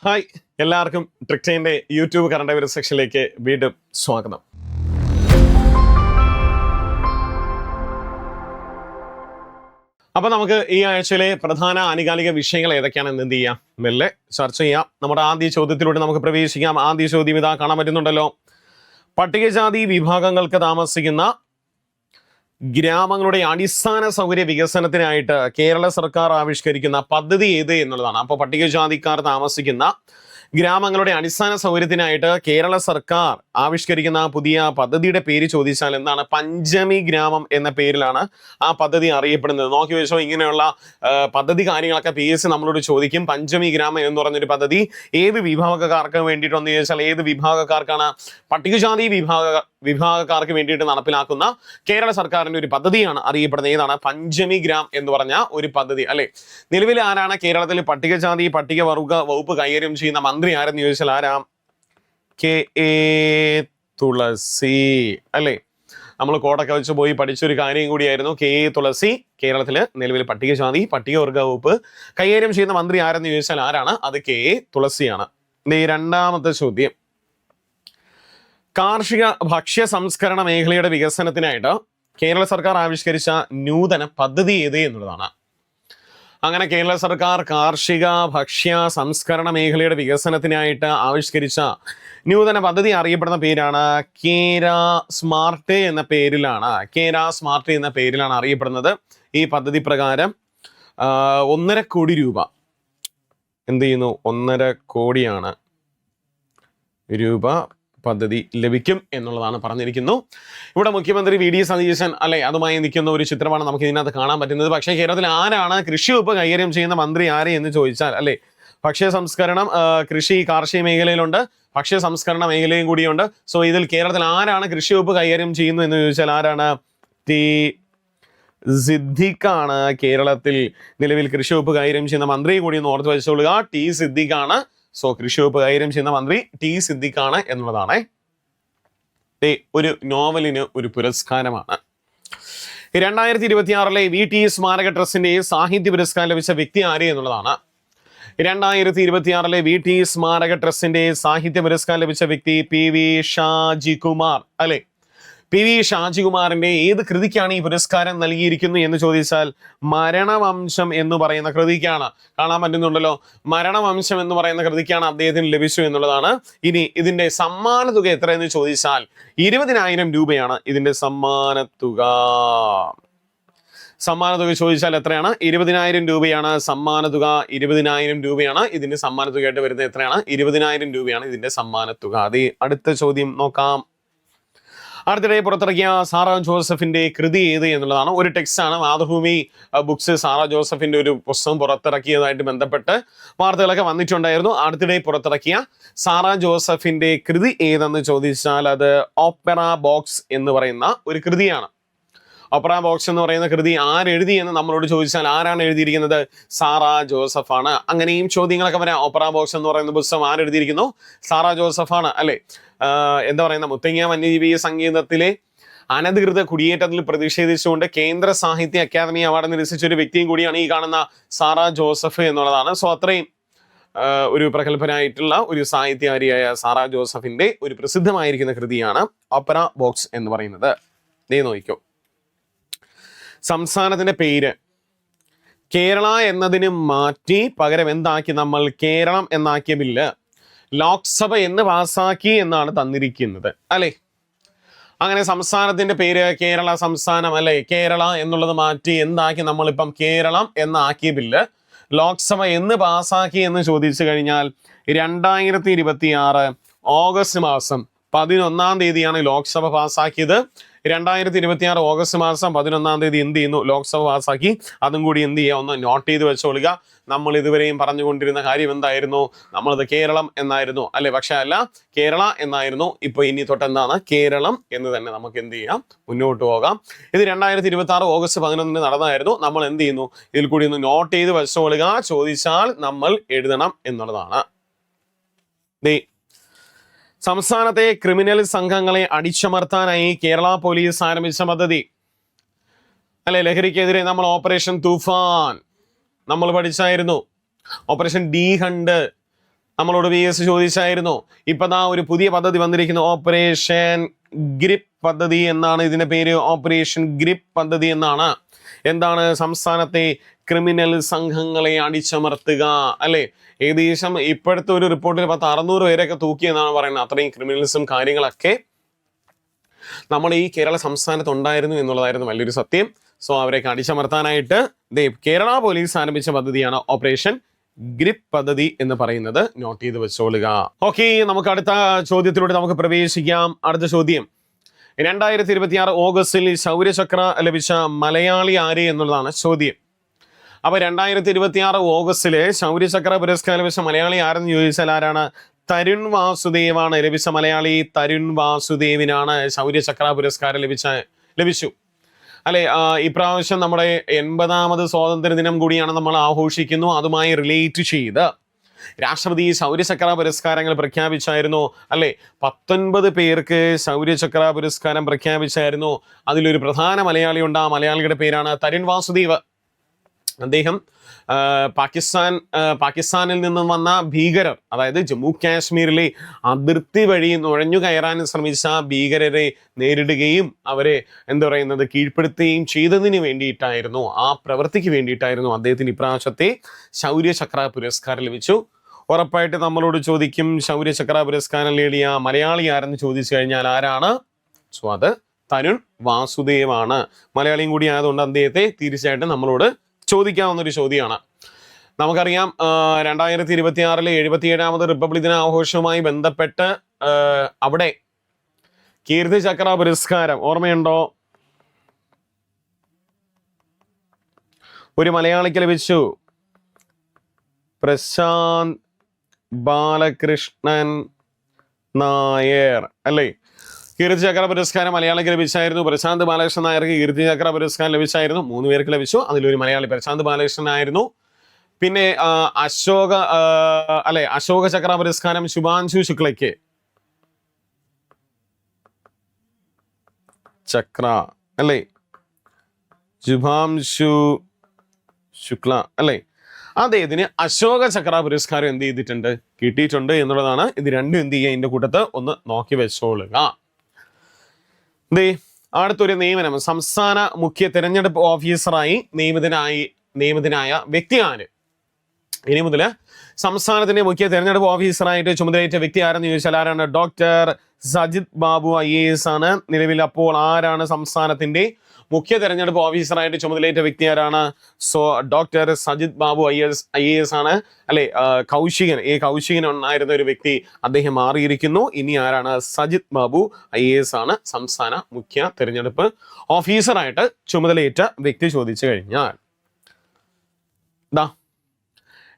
Hi, എല്ലാവർക്കും ട്രിക്ടൈൻ്റെ YouTube current affair സെക്ഷനിലേക്ക് വീണ്ടും സ്വാഗതം. അപ്പോൾ നമുക്ക് ഈ ആഴ്ചയിലെ പ്രധാന ആനുകാലിക വിഷയങ്ങൾ ഏതൊക്കെയാണെന്ന് എന്ത് ചെയ്യാം, മെല്ലെ ചർച്ച ചെയ്യാം. നമ്മുടെ ആദ്യ ചോദ്യത്തിലൂടെ നമുക്ക് പ്രവേശിക്കാം. ആദ്യ ചോദ്യം ഇതാ കാണാൻ പറ്റുന്നുണ്ടല്ലോ. പട്ടികജാതി വിഭാഗങ്ങൾക്ക് താമസിക്കുന്ന ഗ്രാമങ്ങളുടെ അടിസ്ഥാന സൗകര്യ വികസനത്തിനായിട്ട് കേരള സർക്കാർ ആവിഷ്കരിക്കുന്ന പദ്ധതി ഏത് എന്നുള്ളതാണ്. അപ്പോൾ പട്ടികജാതിക്കാർ താമസിക്കുന്ന ഗ്രാമങ്ങളുടെ അടിസ്ഥാന സൗകര്യത്തിനായിട്ട് കേരള സർക്കാർ ആവിഷ്കരിക്കുന്ന പുതിയ പദ്ധതിയുടെ പേര് ചോദിച്ചാൽ എന്താണ്? പഞ്ചമി ഗ്രാമം എന്ന പേരിലാണ് ആ പദ്ധതി അറിയപ്പെടുന്നത്. നോക്കി വെച്ചോ, ഇങ്ങനെയുള്ള പദ്ധതി കാര്യങ്ങളൊക്കെ PSC നമ്മളോട് ചോദിക്കും. പഞ്ചമി ഗ്രാമം എന്ന് പറഞ്ഞൊരു പദ്ധതി ഏത് വിഭാഗക്കാർക്ക് വേണ്ടിയിട്ടെന്ന് ചോദിച്ചാൽ ഏത് വിഭാഗക്കാർക്കാണ്? പട്ടികജാതി വിഭാഗക്കാർക്ക് വേണ്ടിയിട്ട് നടപ്പിലാക്കുന്ന കേരള സർക്കാരിന്റെ ഒരു പദ്ധതിയാണ് അറിയപ്പെടുന്നത്. ഏതാണ്? പഞ്ചമി ഗ്രാം എന്ന് പറഞ്ഞ ഒരു പദ്ധതി അല്ലെ. നിലവിൽ ആരാണ് കേരളത്തിൽ പട്ടികജാതി പട്ടികവർഗ വകുപ്പ് കൈകാര്യം ചെയ്യുന്ന മന്ത്രി ആരെന്ന് ചോദിച്ചാൽ ആരാ? KA തുളസി അല്ലെ. നമ്മൾ കോടൊക്കെ വെച്ച് പോയി പഠിച്ചൊരു കാര്യം കൂടിയായിരുന്നു. KA തുളസി കേരളത്തില് നിലവിൽ പട്ടികജാതി പട്ടികവർഗ വകുപ്പ് കൈകാര്യം ചെയ്യുന്ന മന്ത്രി ആരെന്ന് ചോദിച്ചാൽ ആരാണ്? അത് KA തുളസിയാണ്. രണ്ടാമത്തെ ചോദ്യം, കാർഷിക ഭക്ഷ്യ സംസ്കരണ മേഖലയുടെ വികസനത്തിനായിട്ട് കേരള സർക്കാർ ആവിഷ്കരിച്ച നൂതന പദ്ധതി ഏത് എന്നുള്ളതാണ്. അങ്ങനെ കേരള സർക്കാർ കാർഷിക ഭക്ഷ്യ സംസ്കരണ മേഖലയുടെ വികസനത്തിനായിട്ട് ആവിഷ്കരിച്ച നൂതന പദ്ധതി അറിയപ്പെടുന്ന പേരാണ് കേര സ്മാർട്ട് എന്ന പേരിലാണ്. കേര സ്മാർട്ട് എന്ന പേരിലാണ് അറിയപ്പെടുന്നത്. ഈ പദ്ധതി പ്രകാരം 1.5 കോടി രൂപ എന്ത് ചെയ്യുന്നു? 1.5 കോടിയാണ് രൂപ പദ്ധതി ലഭിക്കും എന്നുള്ളതാണ് പറഞ്ഞിരിക്കുന്നു. ഇവിടെ മുഖ്യമന്ത്രി VD സതീശൻ അല്ലെ അതുമായി നിൽക്കുന്ന ഒരു ചിത്രമാണ് നമുക്ക് ഇതിനകത്ത് കാണാൻ പറ്റുന്നത്. പക്ഷേ കേരളത്തിൽ ആരാണ് കൃഷി വകുപ്പ് കൈകാര്യം ചെയ്യുന്ന മന്ത്രി ആര് എന്ന് ചോദിച്ചാൽ അല്ലെ, ഭക്ഷ്യ സംസ്കരണം കൃഷി കാർഷിക മേഖലയിലുണ്ട്, ഭക്ഷ്യ സംസ്കരണ മേഖലയും കൂടിയുണ്ട്. സോ ഇതിൽ കേരളത്തിൽ ആരാണ് കൃഷി വകുപ്പ് കൈകാര്യം ചെയ്യുന്നത് എന്ന് ചോദിച്ചാൽ ആരാണ്? T സിദ്ദിഖാണ് കേരളത്തിൽ നിലവിൽ കൃഷി വകുപ്പ് കൈകാര്യം ചെയ്യുന്ന മന്ത്രി കൂടി ഒന്ന് ഓർത്ത് വെച്ചോളുക. T സിദ്ദിഖാണ്. സോ കൃഷി വകുപ്പ് കൈകാര്യം ചെയ്യുന്ന മന്ത്രി T സിദ്ദിഖാണ് എന്നുള്ളതാണ്. ഒരു നോവലിന് ഒരു പുരസ്കാരമാണ്. 2026 VT സ്മാരക ട്രസ്റ്റിന്റെ സാഹിത്യ പുരസ്കാരം ലഭിച്ച വ്യക്തി ആര് എന്നുള്ളതാണ്. 2026 VT സ്മാരക ട്രസ്റ്റിന്റെ സാഹിത്യ പുരസ്കാരം ലഭിച്ച വ്യക്തി PV ഷാജികുമാർ അല്ലെ. PV ഷാജികുമാറിന്റെ ഏത് കൃതിക്കാണ് ഈ പുരസ്കാരം നൽകിയിരിക്കുന്നത് എന്ന് ചോദിച്ചാൽ മരണവംശം എന്ന് പറയുന്ന കൃതിക്കാണ്. കാണാൻ പറ്റുന്നുണ്ടല്ലോ, മരണവംശം എന്ന് പറയുന്ന കൃതിക്കാണ് അദ്ദേഹത്തിന് ലഭിച്ചു എന്നുള്ളതാണ്. ഇനി ഇതിന്റെ സമ്മാന തുക എത്രയെന്ന് ചോദിച്ചാൽ 20,000 രൂപയാണ് ഇതിന്റെ സമ്മാനത്തുക. സമ്മാനത്തുക ചോദിച്ചാൽ എത്രയാണ്? 20,000 രൂപയാണ് സമ്മാനത്തുക. 20,000 രൂപയാണ് ഇതിന്റെ സമ്മാനത്തുകയായിട്ട് വരുന്നത്. എത്രയാണ്? 20,000 രൂപയാണ് ഇതിന്റെ സമ്മാനത്തുക. അത് അടുത്ത ചോദ്യം നോക്കാം. അടുത്തിടെ പുറത്തിറക്കിയ സാറാ ജോസഫിന്റെ കൃതി ഏത് എന്നുള്ളതാണ്. ഒരു ടെക്സ്റ്റ് ആണ്. മാതൃഭൂമി ബുക്സ് സാറാ ജോസഫിന്റെ ഒരു പുസ്തകം പുറത്തിറക്കിയതായിട്ട് ബന്ധപ്പെട്ട് വാർത്തകളൊക്കെ വന്നിട്ടുണ്ടായിരുന്നു. അടുത്തിടെ പുറത്തിറക്കിയ സാറാ ജോസഫിന്റെ കൃതി ഏതെന്ന് ചോദിച്ചാൽ അത് ഓപ്പറ ബോക്സ് എന്ന് പറയുന്ന ഒരു കൃതിയാണ്. ഓപ്പറ ബോക്സ് എന്ന് പറയുന്ന കൃതി ആരെഴുതി എന്ന് നമ്മളോട് ചോദിച്ചാൽ ആരാണ് എഴുതിയിരിക്കുന്നത്? സാറാ ജോസഫ് ആണ്. അങ്ങനെയും ചോദ്യങ്ങളൊക്കെ വരാം. ഓപ്പറ ബോക്സ് എന്ന് പറയുന്ന പുസ്തകം ആരെഴുതിയിരിക്കുന്നു? സാറാ ജോസഫ് ആണ് അല്ലെ. എന്താ പറയുന്ന മുത്തങ്ങ വന്യജീവി സംഗീതത്തിലെ അനധികൃത കുടിയേറ്റത്തിൽ പ്രതിഷേധിച്ചുകൊണ്ട് കേന്ദ്ര സാഹിത്യ അക്കാദമി അവാർഡ് നിരസിച്ച ഒരു വ്യക്തിയും കൂടിയാണ് ഈ കാണുന്ന സാറാ ജോസഫ് എന്നുള്ളതാണ്. സോ അത്രയും ഒരു പ്രഗത്ഭനായിട്ടുള്ള ഒരു സാഹിത്യകാരിയായ സാറാ ജോസഫിന്റെ ഒരു പ്രസിദ്ധമായിരിക്കുന്ന കൃതിയാണ് ഓപ്പറ ബോക്സ് എന്ന് പറയുന്നത്. നോക്കിക്കോ, സംസ്ഥാനത്തിന്റെ പേര് കേരള എന്നതിന് മാറ്റി പകരം എന്താക്കി? നമ്മൾ കേരളം എന്നാക്കിയ ബില്ല് ലോക്സഭ എന്ന് പാസാക്കി എന്നാണ് തന്നിരിക്കുന്നത് അല്ലെ. അങ്ങനെ സംസ്ഥാനത്തിന്റെ പേര് കേരള സംസ്ഥാനം അല്ലെ. കേരള എന്നുള്ളത് മാറ്റി എന്താക്കി? നമ്മളിപ്പം കേരളം എന്നാക്കിയ ബില്ല് ലോക്സഭ എന്ന് പാസാക്കി എന്ന് ചോദിച്ചു കഴിഞ്ഞാൽ 2026 ഓഗസ്റ്റ് മാസം 11-ാം തീയതിയാണ് ലോക്സഭ പാസാക്കിയത്. 2026 ഓഗസ്റ്റ് മാസം 11-ാം തീയതി എന്ത് ചെയ്യുന്നു? ലോക്സഭ പാസാക്കി. അതും കൂടി എന്ത് ചെയ്യുക? ഒന്ന് നോട്ട് ചെയ്ത് വെച്ചോളുക. നമ്മൾ ഇതുവരെയും പറഞ്ഞുകൊണ്ടിരുന്ന കാര്യം എന്തായിരുന്നു? നമ്മളത് കേരളം എന്നായിരുന്നു അല്ലെ. പക്ഷെ അല്ല, കേരള എന്നായിരുന്നു. ഇപ്പൊ ഇനി തൊട്ട് എന്താണ്? കേരളം എന്ന് തന്നെ നമുക്ക് എന്ത് ചെയ്യാം? മുന്നോട്ട് പോകാം. ഇത് 2026 ഓഗസ്റ്റ് 11-ന് നടന്നതായിരുന്നു. നമ്മൾ എന്ത് ചെയ്യുന്നു? ഇതിൽ കൂടി ഒന്ന് നോട്ട് ചെയ്ത് വെച്ചോളുക. ചോദിച്ചാൽ നമ്മൾ എഴുതണം എന്നുള്ളതാണ്. സംസ്ഥാനത്തെ ക്രിമിനൽ സംഘങ്ങളെ അടിച്ചമർത്താനായി കേരള പോലീസ് ആരംഭിച്ച പദ്ധതി അല്ലെ. ലഹരിക്കെതിരെ നമ്മൾ ഓപ്പറേഷൻ തൂഫാൻ നമ്മൾ പഠിച്ചായിരുന്നു. ഓപ്പറേഷൻ ഡി ഹണ്ട് നമ്മളോട് PS ചോദിച്ചായിരുന്നു. ഇപ്പതാ ഒരു പുതിയ പദ്ധതി വന്നിരിക്കുന്നു, ഓപ്പറേഷൻ ഗ്രിപ്പ് പദ്ധതി എന്നാണ് ഇതിന്റെ പേര്. ഓപ്പറേഷൻ ഗ്രിപ്പ് പദ്ധതി എന്നാണ്. എന്താണ്? സംസ്ഥാനത്തെ ക്രിമിനൽ സംഘങ്ങളെ അടിച്ചമർത്തുക, അല്ലെ? ഏകദേശം ഇപ്പോഴത്തെ ഒരു റിപ്പോർട്ടിൽ 600 പേരെയൊക്കെ തൂക്കിയെന്നാണ് പറയുന്നത്. അത്രയും ക്രിമിനൽസും കാര്യങ്ങളൊക്കെ നമ്മുടെ ഈ കേരള സംസ്ഥാനത്ത് ഉണ്ടായിരുന്നു എന്നുള്ളതായിരുന്നു വലിയൊരു സത്യം. സോ അവരെയൊക്കെ അടിച്ചമർത്താനായിട്ട് കേരള പോലീസ് ആരംഭിച്ച പദ്ധതിയാണ് ഓപ്പറേഷൻ ഗ്രിപ്പ് പദ്ധതി എന്ന് പറയുന്നത്. നോട്ട് ചെയ്ത് വെച്ചോളുക. ഓക്കെ, നമുക്ക് അടുത്ത ചോദ്യത്തിലൂടെ നമുക്ക് പ്രവേശിക്കാം. അടുത്ത ചോദ്യം, 2026 ഓഗസ്റ്റിൽ ശൗര്യചക്ര ലഭിച്ച മലയാളി ആര് എന്നുള്ളതാണ് ചോദ്യം. അപ്പൊ 2026 ഓഗസ്റ്റില് ശൗര്യചക്ര പുരസ്കാരം ലഭിച്ച മലയാളി ആരെന്ന് ചോദിച്ചാൽ ആരാണ്? തരുൺ വാസുദേവാണ്. ലഭിച്ച മലയാളി തരുൺ വാസുദേവിനാണ് ശൗര്യചക്ര പുരസ്കാരം ലഭിച്ചു, അല്ലെ? ഇപ്രാവശ്യം നമ്മുടെ 80ാമത് സ്വാതന്ത്ര്യ ദിനം കൂടിയാണ് നമ്മൾ ആഘോഷിക്കുന്നു. അതുമായി റിലേറ്റ് ചെയ്ത് രാഷ്ട്രപതി ശൗര്യചക്ര പുരസ്കാരങ്ങൾ പ്രഖ്യാപിച്ചായിരുന്നു, അല്ലെ? 19 പേർക്ക് ശൗര്യചക്ര പുരസ്കാരം പ്രഖ്യാപിച്ചായിരുന്നു. അതിലൊരു പ്രധാന മലയാളി ഉണ്ട്. ആ മലയാളിയുടെ പേരാണ് തരുൺ വാസുദേവ്. അദ്ദേഹം പാകിസ്ഥാനിൽ നിന്നും വന്ന ഭീകരർ, അതായത് ജമ്മു കാശ്മീരിലെ അതിർത്തി വഴി നുഴഞ്ഞു കയറാൻ ശ്രമിച്ച ഭീകരരെ നേരിടുകയും അവരെ കീഴ്പ്പെടുത്തുകയും ചെയ്തതിന് വേണ്ടിയിട്ടായിരുന്നു, ആ പ്രവൃത്തിക്ക് വേണ്ടിയിട്ടായിരുന്നു അദ്ദേഹത്തിന് ഇപ്രാവശ്യത്തെ ശൗര്യചക്ര പുരസ്കാരം ലഭിച്ചു. ഉറപ്പായിട്ട് നമ്മളോട് ചോദിക്കും, ശൗര്യചക്ര പുരസ്കാരം നേടിയ മലയാളി ആരെന്ന് ചോദിച്ചു കഴിഞ്ഞാൽ ആരാണ്? സോ അത് തരുൺ വാസുദേവാണ്. മലയാളിയും കൂടി ആയതുകൊണ്ട് അദ്ദേഹത്തെ തീർച്ചയായിട്ടും നമ്മളോട് ചോദിക്കാവുന്ന ഒരു ചോദ്യമാണ്. നമുക്കറിയാം 2026 77ാമത് റിപ്പബ്ലിക് ദിന ആഘോഷവുമായി ബന്ധപ്പെട്ട് അവിടെ കീർത്തി ചക്ര പുരസ്കാരം ഓർമ്മയുണ്ടോ? ഒരു മലയാളിക്ക് ലഭിച്ചു, പ്രശാന്ത് ബാലകൃഷ്ണൻ നായർ, അല്ലേ? കീർത്തി ചക്ര പുരസ്കാരം മലയാളിക്ക് ലഭിച്ചായിരുന്നു. പ്രശാന്ത് ബാലകൃഷ്ണൻ നായർക്ക് കീർത്തി ചക്ര പുരസ്കാരം ലഭിച്ചായിരുന്നു. 3 പേർക്ക് ലഭിച്ചു. അതിലൊരു മലയാളി പ്രശാന്ത് ബാലകൃഷ്ണൻ ആയിരുന്നു. പിന്നെ അശോക ചക്ര പുരസ്കാരം ശുഭാൻശു ശുക്ലയ്ക്ക്, ചക്ര, അല്ലേ? ശുഭാംശു ശുക്ല, അല്ലേ? അദ്ദേഹത്തിന് അശോക ചക്ര പുരസ്കാരം എന്ത് ചെയ്തിട്ടുണ്ട്? കിട്ടിയിട്ടുണ്ട് എന്നുള്ളതാണ്. ഇത് രണ്ടും എന്ത് ചെയ്യുക? ഇതിന്റെ കൂട്ടത്ത് ഒന്ന് നോക്കി വെച്ചോളുക. അടുത്തൊരു നിയമനം, സംസ്ഥാന മുഖ്യ തെരഞ്ഞെടുപ്പ് ഓഫീസറായി നിയമിതനായ വ്യക്തി ആര്? ഇനി മുതൽ സംസ്ഥാനത്തിന്റെ മുഖ്യ തെരഞ്ഞെടുപ്പ് ഓഫീസറായിട്ട് ചുമതലയേറ്റ വ്യക്തി ആരെന്ന് ചോദിച്ചാൽ ആരാണ്? ഡോക്ടർ സജിത് ബാബു IAS ആണ് നിലവിൽ. അപ്പോൾ ആരാണ് സംസ്ഥാനത്തിന്റെ മുഖ്യ തെരഞ്ഞെടുപ്പ് ഓഫീസറായിട്ട് ചുമതലയേറ്റ വ്യക്തി ആരാണ്? So doctor Sajith Babu IAS ആണ്, അല്ലെ? കൗശികൻ ഉണ്ടായിരുന്ന ഒരു വ്യക്തി, അദ്ദേഹം മാറിയിരിക്കുന്നു. ഇനി ആരാണ്? സജിത് ബാബു IAS ആണ് സംസ്ഥാന മുഖ്യ തെരഞ്ഞെടുപ്പ് ഓഫീസറായിട്ട് ചുമതലയേറ്റ വ്യക്തി ചോദിച്ചു കഴിഞ്ഞാൽ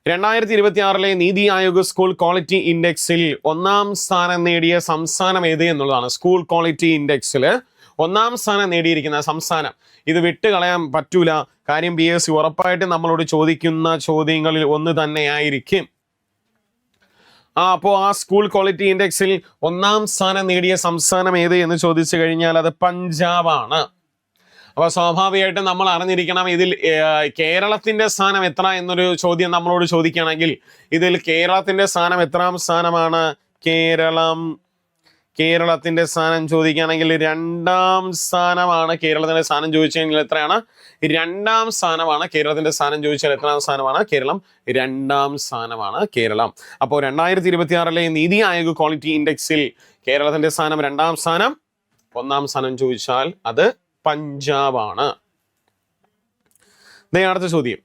2026 നീതി ആയോഗ് സ്കൂൾ ക്വാളിറ്റി ഇൻഡെക്സിൽ 1ാം സ്ഥാനം നേടിയ സംസ്ഥാനം ഏത് എന്നുള്ളതാണ്. സ്കൂൾ ക്വാളിറ്റി ഇൻഡെക്സിൽ 1ാം സ്ഥാനം നേടിയിരിക്കുന്ന സംസ്ഥാനം. ഇത് വിട്ടുകളയാൻ പറ്റൂല. കാര്യം PSC ഉറപ്പായിട്ട് നമ്മളോട് ചോദിക്കുന്ന ചോദ്യങ്ങളിൽ ഒന്ന് തന്നെയായിരിക്കും. അപ്പോൾ ആ സ്കൂൾ ക്വാളിറ്റി ഇൻഡെക്സിൽ 1ാം സ്ഥാനം നേടിയ സംസ്ഥാനം ഏത് എന്ന് ചോദിച്ചു കഴിഞ്ഞാൽ അത് പഞ്ചാബാണ്. അപ്പൊ സ്വാഭാവികമായിട്ടും നമ്മൾ അറിഞ്ഞിരിക്കണം, ഇതിൽ കേരളത്തിന്റെ സ്ഥാനം എത്ര എന്നൊരു ചോദ്യം നമ്മളോട് ചോദിക്കുകയാണെങ്കിൽ ഇതിൽ കേരളത്തിന്റെ സ്ഥാനം എത്രാം സ്ഥാനമാണ്? കേരളത്തിന്റെ സ്ഥാനം ചോദിക്കുകയാണെങ്കിൽ 2ാം സ്ഥാനമാണ്. കേരളത്തിന്റെ സ്ഥാനം ചോദിച്ചു കഴിഞ്ഞാൽ എത്രയാണ്? 2ാം സ്ഥാനമാണ്. കേരളത്തിന്റെ സ്ഥാനം ചോദിച്ചാൽ എത്രാം സ്ഥാനമാണ്? കേരളം 2ാം സ്ഥാനമാണ് കേരളം. അപ്പോൾ 2026 നീതി ആയോഗ് ക്വാളിറ്റി ഇൻഡെക്സിൽ കേരളത്തിന്റെ സ്ഥാനം 2ാം സ്ഥാനം. 1ാം സ്ഥാനം ചോദിച്ചാൽ അത് പഞ്ചാബാണ്. അടുത്ത ചോദ്യം,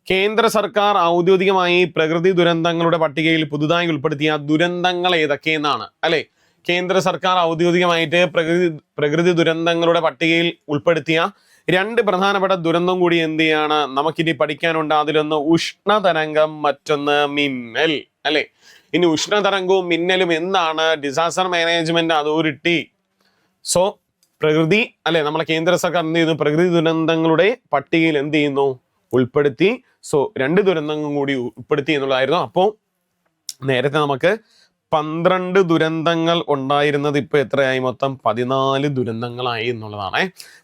കേന്ദ്ര സർക്കാർ ഔദ്യോഗികമായി പ്രകൃതി ദുരന്തങ്ങളുടെ പട്ടികയിൽ പുതുതായി ഉൾപ്പെടുത്തിയ ദുരന്തങ്ങൾ ഏതൊക്കെയെന്നാണ്, അല്ലെ? കേന്ദ്ര സർക്കാർ ഔദ്യോഗികമായിട്ട് പ്രകൃതി ദുരന്തങ്ങളുടെ പട്ടികയിൽ ഉൾപ്പെടുത്തിയ 2 പ്രധാനപ്പെട്ട ദുരന്തം കൂടി എന്ത് ചെയ്യാണ് നമുക്കിനി പഠിക്കാനുണ്ട്. അതിലൊന്ന് ഉഷ്ണതരംഗം, മറ്റൊന്ന് മിന്നൽ, അല്ലെ? ഇനി ഉഷ്ണതരംഗവും മിന്നലും എന്താണ്? Disaster management authority. സോ പ്രകൃതി, അല്ലെ, നമ്മളെ കേന്ദ്ര സർക്കാർ എന്ത് ചെയ്യുന്നു? പ്രകൃതി ദുരന്തങ്ങളുടെ പട്ടികയിൽ എന്ത് ചെയ്യുന്നു? ഉൾപ്പെടുത്തി. സോ 2 ദുരന്തങ്ങൾ കൂടി ഉൾപ്പെടുത്തി എന്നുള്ളതായിരുന്നു. അപ്പോൾ നേരത്തെ നമുക്ക് 12 ദുരന്തങ്ങൾ ഉണ്ടായിരുന്നത് ഇപ്പൊ എത്രയായി? മൊത്തം 14 ദുരന്തങ്ങളായി എന്നുള്ളതാണ്.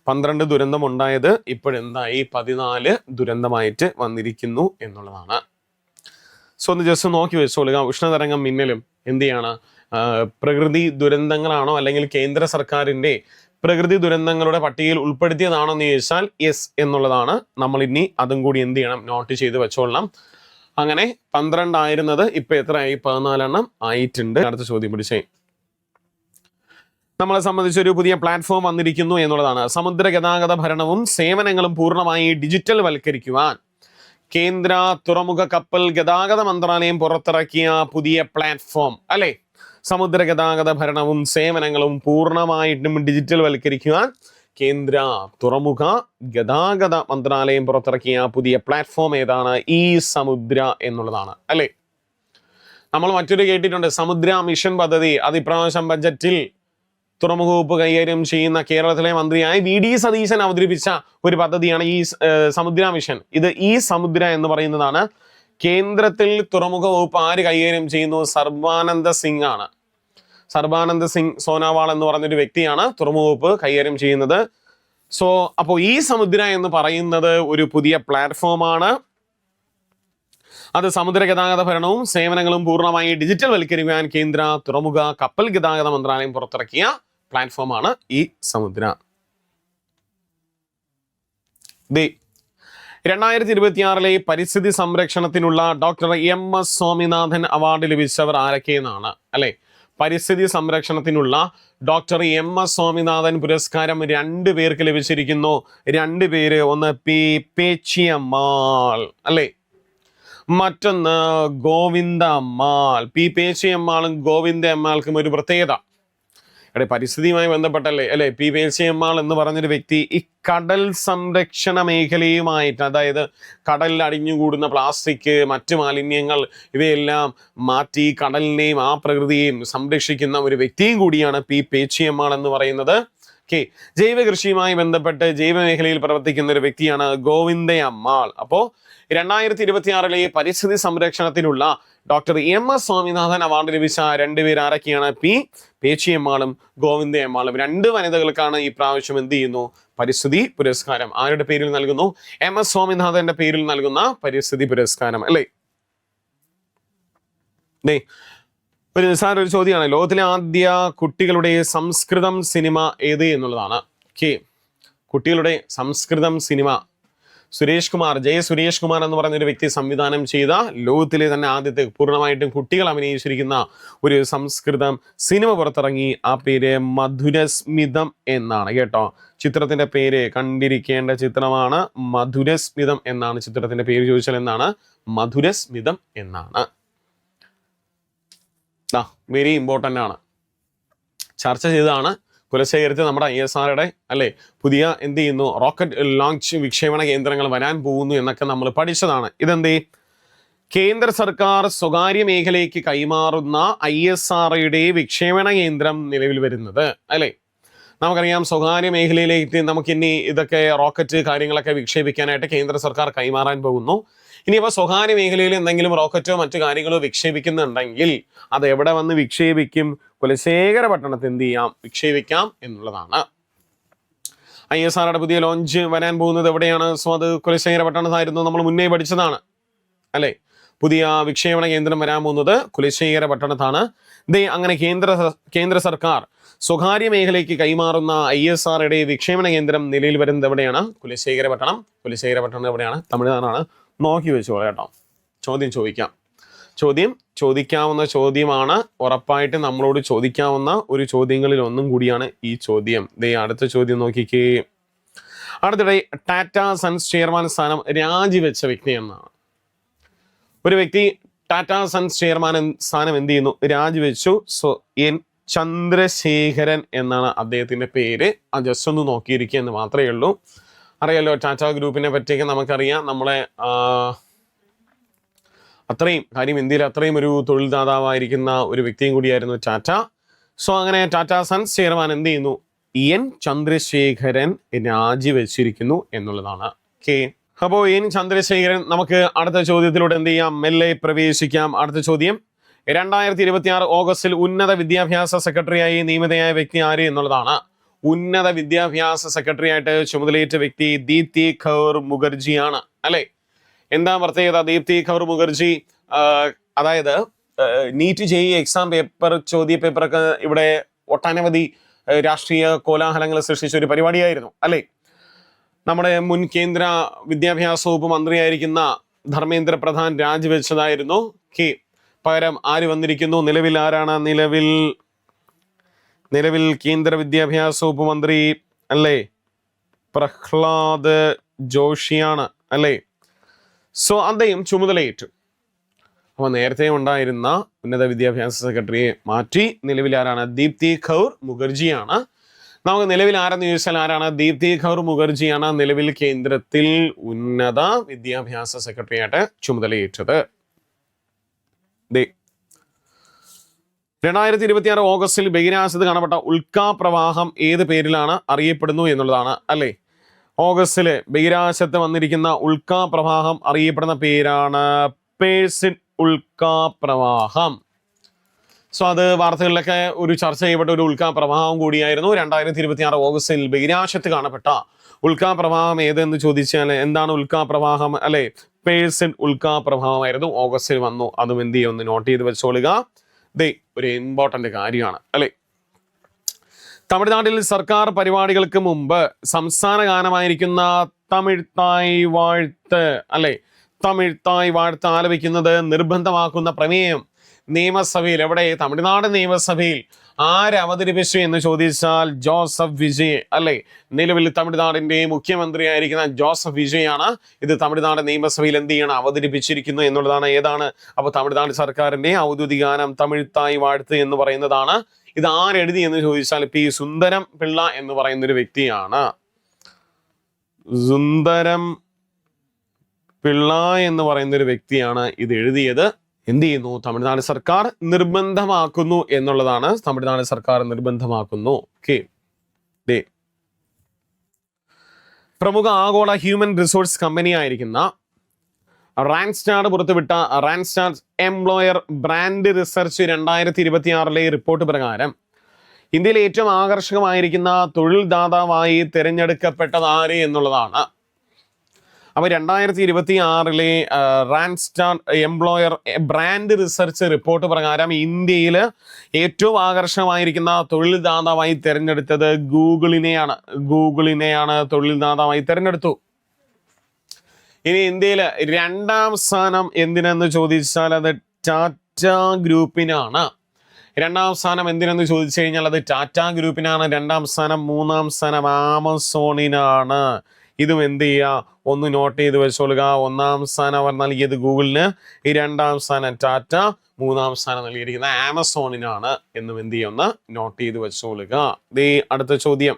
12 ദുരന്തം ഉണ്ടായത് ഇപ്പോഴെന്തായി? 14 ദുരന്തമായിട്ട് വന്നിരിക്കുന്നു എന്നുള്ളതാണ്. സോ ഒന്ന് ജസ്റ്റ് നോക്കി വെച്ചോളുക. ഉഷ്ണതരംഗം, മിന്നലും എന്ത് ചെയ്യാണ്, പ്രകൃതി ദുരന്തങ്ങളാണോ അല്ലെങ്കിൽ കേന്ദ്ര സർക്കാരിന്റെ പ്രകൃതി ദുരന്തങ്ങളുടെ പട്ടികയിൽ ഉൾപ്പെടുത്തിയതാണോ എന്ന് ചോദിച്ചാൽ യെസ് എന്നുള്ളതാണ്. നമ്മൾ ഇനി അതും കൂടി എന്ത് ചെയ്യണം, നോട്ട് ചെയ്ത് വെച്ചോളണം. അങ്ങനെ 12 ആയിരുന്നത് ഇപ്പൊ എത്രയായി, 14 ആയിട്ടുണ്ട്. അടുത്ത ചോദ്യം പിടിച്ചേ. നമ്മളെ സംബന്ധിച്ച് ഒരു പുതിയ പ്ലാറ്റ്ഫോം വന്നിരിക്കുന്നു എന്നുള്ളതാണ്. സമുദ്ര ഗതാഗത ഭരണവും സേവനങ്ങളും പൂർണ്ണമായി ഡിജിറ്റൽ വൽക്കരിക്കുവാൻ കേന്ദ്ര തുറമുഖ കപ്പൽ ഗതാഗത മന്ത്രാലയം പുറത്തിറക്കിയ പുതിയ പ്ലാറ്റ്ഫോം അല്ലെ. സമുദ്ര ഗതാഗത ഭരണവും സേവനങ്ങളും പൂർണ്ണമായിട്ടും ഡിജിറ്റൽ വൽക്കരിക്കുവാൻ കേന്ദ്ര തുറമുഖ ഗതാഗത മന്ത്രാലയം പുറത്തിറക്കിയ പുതിയ പ്ലാറ്റ്ഫോം ഏതാണ്? ഈ സമുദ്ര എന്നുള്ളതാണ് അല്ലെ. നമ്മൾ മറ്റൊരു കേട്ടിട്ടുണ്ട്, സമുദ്ര മിഷൻ പദ്ധതി. അത് ഇപ്രാവശ്യം ബജറ്റിൽ തുറമുഖ വകുപ്പ് കൈകാര്യം ചെയ്യുന്ന കേരളത്തിലെ മന്ത്രിയായ VD സതീശൻ അവതരിപ്പിച്ച ഒരു പദ്ധതിയാണ് ഈ സമുദ്ര മിഷൻ. ഇത് ഈ സമുദ്ര എന്ന് പറയുന്നതാണ്. കേന്ദ്രത്തിൽ തുറമുഖ വകുപ്പ് ആര് കൈകാര്യം ചെയ്യുന്നു? സർബാനന്ദ സിംഗ് ആണ്. സർബാനന്ദ സിംഗ് സോനോവാൾ എന്ന് പറഞ്ഞൊരു വ്യക്തിയാണ് തുറമുഖ വകുപ്പ് കൈകാര്യം ചെയ്യുന്നത്. സോ അപ്പോൾ ഈ സമുദ്ര എന്ന് പറയുന്നത് ഒരു പുതിയ പ്ലാറ്റ്ഫോമാണ്. അത് സമുദ്ര ഗതാഗത ഭരണവും സേവനങ്ങളും പൂർണ്ണമായി ഡിജിറ്റൽ വൽക്കരിക്കാൻ കേന്ദ്ര തുറമുഖ കപ്പൽ ഗതാഗത മന്ത്രാലയം പുറത്തിറക്കിയ പ്ലാറ്റ്ഫോമാണ് ഈ സമുദ്ര. 2026 പരിസ്ഥിതി സംരക്ഷണത്തിനുള്ള ഡോക്ടർ MS സ്വാമിനാഥൻ അവാർഡ് ലഭിച്ചവർ ആരൊക്കെയെന്നാണ് അല്ലെ. പരിസ്ഥിതി സംരക്ഷണത്തിനുള്ള ഡോക്ടർ MS സ്വാമിനാഥൻ പുരസ്കാരം 2 പേർക്ക് ലഭിച്ചിരിക്കുന്നു. 2 പേര്, ഒന്ന് പേച്ചിയമ്മാൾ അല്ലെ, മറ്റൊന്ന് ഗോവിന്ദ അമ്മാൾ. പേച്ചിയമ്മാളും ഗോവിന്ദ അമ്മാൾക്കും ഒരു പ്രത്യേകത, പരിസ്ഥിതിയുമായി ബന്ധപ്പെട്ടല്ലേ അല്ലെ. പേച്ചിയമ്മാൾ എന്ന് പറഞ്ഞൊരു വ്യക്തി ഈ കടൽ സംരക്ഷണ മേഖലയുമായിട്ട്, അതായത് കടലിൽ അടിഞ്ഞുകൂടുന്ന പ്ലാസ്റ്റിക്, മറ്റു മാലിന്യങ്ങൾ ഇവയെല്ലാം മാറ്റി കടലിനെയും ആ പ്രകൃതിയെയും സംരക്ഷിക്കുന്ന ഒരു വ്യക്തിയും കൂടിയാണ് പേച്ചിയമ്മാൾ എന്ന് പറയുന്നത്. ജൈവ കൃഷിയുമായി ബന്ധപ്പെട്ട് ജൈവ മേഖലയിൽ പ്രവർത്തിക്കുന്ന ഒരു വ്യക്തിയാണ് ഗോവിന്ദ അമ്മാൾ. അപ്പോ 2026 പരിസ്ഥിതി സംരക്ഷണത്തിനുള്ള ഡോക്ടർ MS സ്വാമിനാഥൻ അവാർഡ് ലഭിച്ച 2 പേര് ആരൊക്കെയാണ്? പേച്ചിയമ്മാളും ഗോവിന്ദ അമ്മാളും. 2 വനിതകൾക്കാണ് ഈ പ്രാവശ്യം എന്ത് ചെയ്യുന്നു, പരിസ്ഥിതി പുരസ്കാരം. ആരുടെ പേരിൽ നൽകുന്നു? MS സ്വാമിനാഥന്റെ പേരിൽ നൽകുന്ന പരിസ്ഥിതി പുരസ്കാരം അല്ലേ. ഒരു നിസ്സാരൊരു ചോദ്യമാണ്, ലോകത്തിലെ ആദ്യ കുട്ടികളുടെ സംസ്കൃതം സിനിമ ഏത് എന്നുള്ളതാണ്. കുട്ടികളുടെ സംസ്കൃതം സിനിമ സുരേഷ് കുമാർ, സുരേഷ് കുമാർ എന്ന് പറയുന്ന ഒരു വ്യക്തി സംവിധാനം ചെയ്ത ലോകത്തിലെ തന്നെ ആദ്യത്തെ പൂർണ്ണമായിട്ടും കുട്ടികൾ അഭിനയിച്ചിരിക്കുന്ന ഒരു സംസ്കൃതം സിനിമ പുറത്തിറങ്ങി. ആ പേര് മധുരസ്മിതം എന്നാണ് കേട്ടോ. ചിത്രത്തിന്റെ പേര്, കണ്ടിരിക്കേണ്ട ചിത്രമാണ് മധുരസ്മിതം എന്നാണ് ചിത്രത്തിന്റെ പേര്. ചോദിച്ചാൽ എന്താണ്? മധുരസ്മിതം എന്നാണ്. വെരി ഇമ്പോർട്ടൻ്റ് ആണ്, ചർച്ച ചെയ്തതാണ്. കുലശേഖരത്തിൽ നമ്മുടെ ISROയുടെ അല്ലെ പുതിയ എന്ത് ചെയ്യുന്നു, റോക്കറ്റ് ലോഞ്ച് വിക്ഷേപണ കേന്ദ്രങ്ങൾ വരാൻ പോകുന്നു എന്നൊക്കെ നമ്മൾ പഠിച്ചതാണ്. ഇതെന്തേ, കേന്ദ്ര സർക്കാർ സ്വകാര്യ മേഖലയ്ക്ക് കൈമാറുന്ന ISROയുടെ വിക്ഷേപണ കേന്ദ്രം നിലവിൽ വരുന്നത് അല്ലെ. നമുക്കറിയാം സ്വകാര്യ മേഖലയിലേക്ക് നമുക്കിനി ഇതൊക്കെ റോക്കറ്റ് കാര്യങ്ങളൊക്കെ വിക്ഷേപിക്കാനായിട്ട് കേന്ദ്ര സർക്കാർ കൈമാറാൻ പോകുന്നു. ഇനിയിപ്പോൾ സ്വകാര്യ മേഖലയിൽ എന്തെങ്കിലും റോക്കറ്റോ മറ്റു കാര്യങ്ങളോ വിക്ഷേപിക്കുന്നുണ്ടെങ്കിൽ അത് എവിടെ വന്ന് വിക്ഷേപിക്കും? കുലശേഖരപട്ടണത്ത് എന്ത് ചെയ്യാം, വിക്ഷേപിക്കാം എന്നുള്ളതാണ്. ISROയുടെ പുതിയ ലോഞ്ച് വരാൻ പോകുന്നത് എവിടെയാണ്? സോ അത് കുലശേഖരപട്ടണത്തായിരുന്നു, നമ്മൾ മുന്നേ പഠിച്ചതാണ് അല്ലെ. പുതിയ വിക്ഷേപണ കേന്ദ്രം വരാൻ പോകുന്നത് കുലശേഖരപട്ടണത്താണ്. അങ്ങനെ കേന്ദ്ര സർക്കാർ സ്വകാര്യ മേഖലയ്ക്ക് കൈമാറുന്ന ISROയുടെ വിക്ഷേപണ കേന്ദ്രം നിലയിൽ വരുന്നത് എവിടെയാണ്? കുലശേഖരപട്ടണം. കുലശേഖരപട്ടണം എവിടെയാണ്? തമിഴ്നാടാണ്. നോക്കി വെച്ചോളൂ കേട്ടോ. ചോദ്യം ചോദിക്കാവുന്ന ചോദ്യമാണ്. ഉറപ്പായിട്ട് നമ്മളോട് ചോദിക്കാവുന്ന ഒരു ചോദ്യങ്ങളിൽ ഒന്നും കൂടിയാണ് ഈ ചോദ്യം. അടുത്ത ചോദ്യം നോക്കിക്കേ. അടുത്തിടെ ടാറ്റ സൺസ് ചെയർമാൻ സ്ഥാനം രാജിവെച്ച വ്യക്തി എന്നാണ്. ഒരു വ്യക്തി ടാറ്റ സൺസ് ചെയർമാൻ സ്ഥാനം എന്ത് ചെയ്യുന്നു, രാജിവെച്ചു. N ചന്ദ്രശേഖരൻ എന്നാണ് അദ്ദേഹത്തിന്റെ പേര്. ജസ്റ്റ് ഒന്ന് നോക്കിയിരിക്കുക എന്ന് മാത്രമേ ഉള്ളൂ. അറിയാലോ ടാറ്റ ഗ്രൂപ്പിനെ പറ്റിയൊക്കെ നമുക്കറിയാം. നമ്മളെ അത്രയും കാര്യം ഇന്ത്യയിൽ അത്രയും ഒരു തൊഴിൽ ദാതാവായിരിക്കുന്ന ഒരു വ്യക്തിയും കൂടിയായിരുന്നു ടാറ്റ. സോ അങ്ങനെ ടാറ്റ സൺസ് ചെയർമാൻ എന്ത് ചെയ്യുന്നു, N ചന്ദ്രശേഖരൻ രാജിവെച്ചിരിക്കുന്നു എന്നുള്ളതാണ്. അപ്പോൾ N ചന്ദ്രശേഖരൻ. നമുക്ക് അടുത്ത ചോദ്യത്തിലൂടെ എന്ത് ചെയ്യാം, മെല്ലെ പ്രവേശിക്കാം. അടുത്ത ചോദ്യം, 2026 ഓഗസ്റ്റിൽ ഉന്നത വിദ്യാഭ്യാസ സെക്രട്ടറിയായി നിയമിതയായ വ്യക്തി ആര് എന്നുള്ളതാണ്. ഉന്നത വിദ്യാഭ്യാസ സെക്രട്ടറി ആയിട്ട് ചുമതലയേറ്റ വ്യക്തി ദീപ്തി കൗർ മുഖർജിയാണ് അല്ലെ. എന്താ പ്രത്യേകത? ദീപ്തി കൗർ മുഖർജി അതായത് നീറ്റ് JEE എക്സാം പേപ്പർ ചോദ്യ പേപ്പറൊക്കെ ഇവിടെ ഒട്ടനവധി രാഷ്ട്രീയ കോലാഹലങ്ങൾ സൃഷ്ടിച്ച ഒരു പരിപാടിയായിരുന്നു അല്ലേ. നമ്മുടെ മുൻ കേന്ദ്ര വിദ്യാഭ്യാസ വകുപ്പ് മന്ത്രിയായിരിക്കുന്ന ധർമ്മേന്ദ്ര പ്രധാൻ രാജിവെച്ചതായിരുന്നു. പകരം ആര് വന്നിരിക്കുന്നു? നിലവിൽ ആരാണ്? നിലവിൽ കേന്ദ്ര വിദ്യാഭ്യാസ വകുപ്പ് മന്ത്രി അല്ലേ, പ്രഹ്ലാദ് ജോഷിയാണ് അല്ലേ. സോ അദ്ദേഹം ചുമതലയേറ്റു. അപ്പൊ നേരത്തെ ഉണ്ടായിരുന്ന ഉന്നത വിദ്യാഭ്യാസ സെക്രട്ടറിയെ മാറ്റി നിലവിൽ ആരാണ്? ദീപ്തി ഖൗർ മുഖർജിയാണ്. നമുക്ക് നിലവിൽ ആരെന്ന് ചോദിച്ചാൽ ആരാണ്? ദീപ്തി ഖൗർ മുഖർജിയാണ് നിലവിൽ കേന്ദ്രത്തിൽ ഉന്നത വിദ്യാഭ്യാസ സെക്രട്ടറിയായിട്ട് ചുമതലയേറ്റത്. 2026 ഓഗസ്റ്റിൽ ബഹിരാകാശത്ത് കാണപ്പെട്ട ഉൽക്കാ പ്രവാഹം ഏത് പേരിലാണ് അറിയപ്പെടുന്നു എന്നുള്ളതാണ് അല്ലേ. ഓഗസ്റ്റില് ബഹിരാകാശത്ത് വന്നിരിക്കുന്ന ഉൽക്കാ പ്രവാഹം അറിയപ്പെടുന്ന പേരാണ് പേഴ്സിഡ് ഉൽക്കാ പ്രവാഹം. സോ അത് വാർത്തകളിലൊക്കെ ഒരു ചർച്ച ചെയ്യപ്പെട്ട ഒരു ഉൽക്കാ പ്രവാഹം കൂടിയായിരുന്നു. 2026 ഓഗസ്റ്റിൽ ബഹിരാകാശത്ത് കാണപ്പെട്ട ഉൽക്കാ പ്രവാഹം ഏതെന്ന് ചോദിച്ചാൽ എന്താണ് ഉൽക്കാ പ്രവാഹം അല്ലെ? പേഴ്സിഡ് ഉൽക്കാ പ്രവാഹമായിരുന്നു, ഓഗസ്റ്റിൽ വന്നു. അതും എന്ത് ചെയ്യും, ഒന്ന് നോട്ട് ചെയ്ത് വെച്ചോളുക. ഒരു ഇമ്പോർട്ടന്റ് കാര്യമാണ് അല്ലെ. തമിഴ്നാട്ടിൽ സർക്കാർ പരിപാടികൾക്ക് മുമ്പ് സംസ്ഥാന ഗാനമായിരിക്കുന്ന തമിഴ് തായ് വാഴ്ത്ത് അല്ലെ, തമിഴ് തായ് വാഴ്ത്ത് ആലപിക്കുന്നത് നിർബന്ധമാക്കുന്ന പ്രമേയം നിയമസഭയിൽ എവിടെ? തമിഴ്നാട് നിയമസഭയിൽ ആര് അവതരിപ്പിച്ചു എന്ന് ചോദിച്ചാൽ ജോസഫ് വിജയ് അല്ലെ. നിലവിൽ തമിഴ്നാടിന്റെ മുഖ്യമന്ത്രിയായിരിക്കുന്ന ജോസഫ് വിജയ് ആണ് ഇത് തമിഴ്നാട് നിയമസഭയിൽ എന്ത് ചെയ്യണം, അവതരിപ്പിച്ചിരിക്കുന്നു എന്നുള്ളതാണ്. ഏതാണ്? അപ്പൊ തമിഴ്നാട് സർക്കാരിന്റെ ഔദ്യോഗിക ഗാനം തമിഴ് തായ് വാഴ്ത്ത് എന്ന് പറയുന്നതാണ്. ഇത് ആരെഴുതി എന്ന് ചോദിച്ചാൽ P. സുന്ദരം പിള്ള എന്ന് പറയുന്ന ഒരു വ്യക്തിയാണ്. സുന്ദരം പിള്ള എന്ന് പറയുന്ന ഒരു വ്യക്തിയാണ് ഇത് എഴുതിയത്. എന്ത് ചെയ്യുന്നു? തമിഴ്നാട് സർക്കാർ നിർബന്ധമാക്കുന്നു എന്നുള്ളതാണ്. തമിഴ്നാട് സർക്കാർ നിർബന്ധമാക്കുന്നു. പ്രമുഖ ആഗോള ഹ്യൂമൻ റിസോഴ്സ് കമ്പനി ആയിരിക്കുന്ന റാൻസ്റ്റാഡ് പുറത്തുവിട്ട റാൻസ്റ്റാഡ് എംപ്ലോയർ ബ്രാൻഡ് റിസർച്ച് 2026 റിപ്പോർട്ട് പ്രകാരം ഇന്ത്യയിലെ ഏറ്റവും ആകർഷകമായിരിക്കുന്ന തൊഴിൽ ദാതാവായി തിരഞ്ഞെടുക്കപ്പെട്ടത് ആര് എന്നുള്ളതാണ്. അപ്പൊ 2026 റാൻസ്റ്റാഡ് എംപ്ലോയർ ബ്രാൻഡ് റിസർച്ച് റിപ്പോർട്ട് പ്രകാരം ഇന്ത്യയിൽ ഏറ്റവും ആകർഷകമായിരിക്കുന്ന തൊഴിൽ ദാതാവായി തിരഞ്ഞെടുത്തത് ഗൂഗിളിനെയാണ് തൊഴിൽ ദാതാവായി തിരഞ്ഞെടുത്തു. ഇനി ഇന്ത്യയിൽ 2ാം സ്ഥാനം എന്തിനെന്ന് ചോദിച്ചാൽ അത് ടാറ്റ ഗ്രൂപ്പിനാണ്. 2ാം സ്ഥാനം എന്തിനെന്ന് ചോദിച്ചു കഴിഞ്ഞാൽ അത് ടാറ്റ ഗ്രൂപ്പിനാണ് 2ാം സ്ഥാനം. 3ാം സ്ഥാനം ആമസോണിനാണ്. ഇതും എന്ത് ചെയ്യുക, ഒന്ന് നോട്ട് ചെയ്ത് വെച്ചോളുക. 1ാം സ്ഥാനം അവർ നൽകിയത് ഗൂഗിളിന്, 2ാം സ്ഥാനം ടാറ്റ, 3ാം സ്ഥാനം നൽകിയിരിക്കുന്ന ആമസോണിനാണ് എന്നും എന്ത് ചെയ്യുക, ഒന്ന് നോട്ട് ചെയ്ത് വെച്ചോളുക. അടുത്ത ചോദ്യം,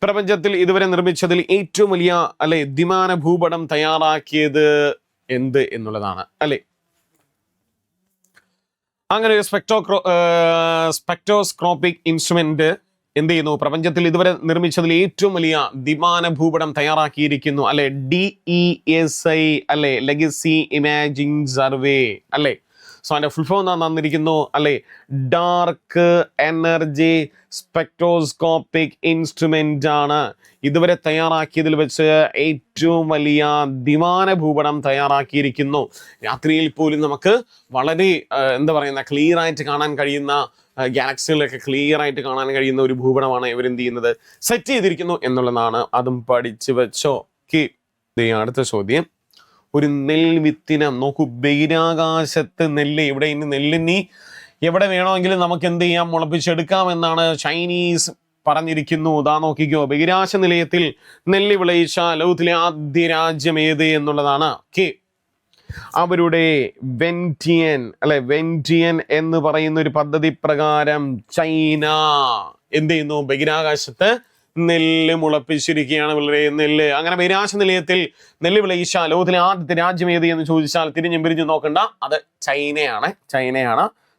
പ്രപഞ്ചത്തിൽ ഇതുവരെ നിർമ്മിച്ചതിൽ ഏറ്റവും വലിയ അല്ലെ ദ്വിമാന ഭൂപടം തയ്യാറാക്കിയത് എന്ത് എന്നുള്ളതാണ് അല്ലെ. അങ്ങനെ ഒരു സ്പെക്ട്രോസ്കോപ്പിക് ഇൻസ്ട്രുമെന്റ് എന്ത് ചെയ്യുന്നു? പ്രപഞ്ചത്തിൽ ഇതുവരെ നിർമ്മിച്ചതിൽ ഏറ്റവും വലിയ ദ്വിമാന ഭൂപടം തയ്യാറാക്കിയിരിക്കുന്നു അല്ലെ. DESI അല്ലെ, ലെഗസി ഇമാജിംഗ് സർവേ അല്ലെ. സോ അതിന്റെ ഫുൾ ഫോം തന്നിരിക്കുന്നു അല്ലെ, ഡാർക്ക് എനർജി സ്പെക്ട്രോസ്കോപ്പിക് ഇൻസ്ട്രുമെന്റ് ആണ് ഇതുവരെ തയ്യാറാക്കിയതിൽ വെച്ച് ഏറ്റവും വലിയ ദ്വിമാന ഭൂപടം തയ്യാറാക്കിയിരിക്കുന്നു. രാത്രിയിൽ പോലും നമുക്ക് വളരെ എന്താ പറയുന്ന ക്ലിയർ ആയിട്ട് കാണാൻ കഴിയുന്ന, ഗാലക്സികളൊക്കെ ക്ലിയർ ആയിട്ട് കാണാൻ കഴിയുന്ന ഒരു ഭൂപടമാണ് ഇവരെന്ത് ചെയ്യുന്നത്, സെറ്റ് ചെയ്തിരിക്കുന്നു എന്നുള്ളതാണ്. അതും പഠിച്ചു വെച്ചോ. അടുത്ത ചോദ്യം, ഒരു നെൽവിത്തിനം നോക്കൂ. ബഹിരാകാശത്ത് നെല്ല്, ഇവിടെ ഇനി നെല്ലിനി എവിടെ വേണമെങ്കിലും നമുക്ക് എന്ത് ചെയ്യാം, മുളപ്പിച്ചെടുക്കാം എന്നാണ് ചൈനീസ് പറഞ്ഞിരിക്കുന്നു. നോക്കിക്കോ, ബഹിരാകാശ നിലയത്തിൽ നെല്ല് വിളയിച്ച ലോകത്തിലെ ആദ്യ രാജ്യം ഏത് എന്നുള്ളതാണ്. അവരുടെ വെന്റിയൻ എന്ന് പറയുന്ന ഒരു പദ്ധതി പ്രകാരം ചൈന എന്ത് ചെയ്യുന്നു, ബഹിരാകാശത്ത് നെല്ല് മുളപ്പിച്ചിരിക്കുകയാണ്. വളരെ നെല്ല്, അങ്ങനെ ബഹിരാകാശ നിലയത്തിൽ നെല്ല് വിളയിച്ച ലോകത്തിലെ ആദ്യത്തെ രാജ്യം ഏത് എന്ന് ചോദിച്ചാൽ തിരിഞ്ഞും പിരിഞ്ഞും നോക്കണ്ട, അത് ചൈനയാണ്.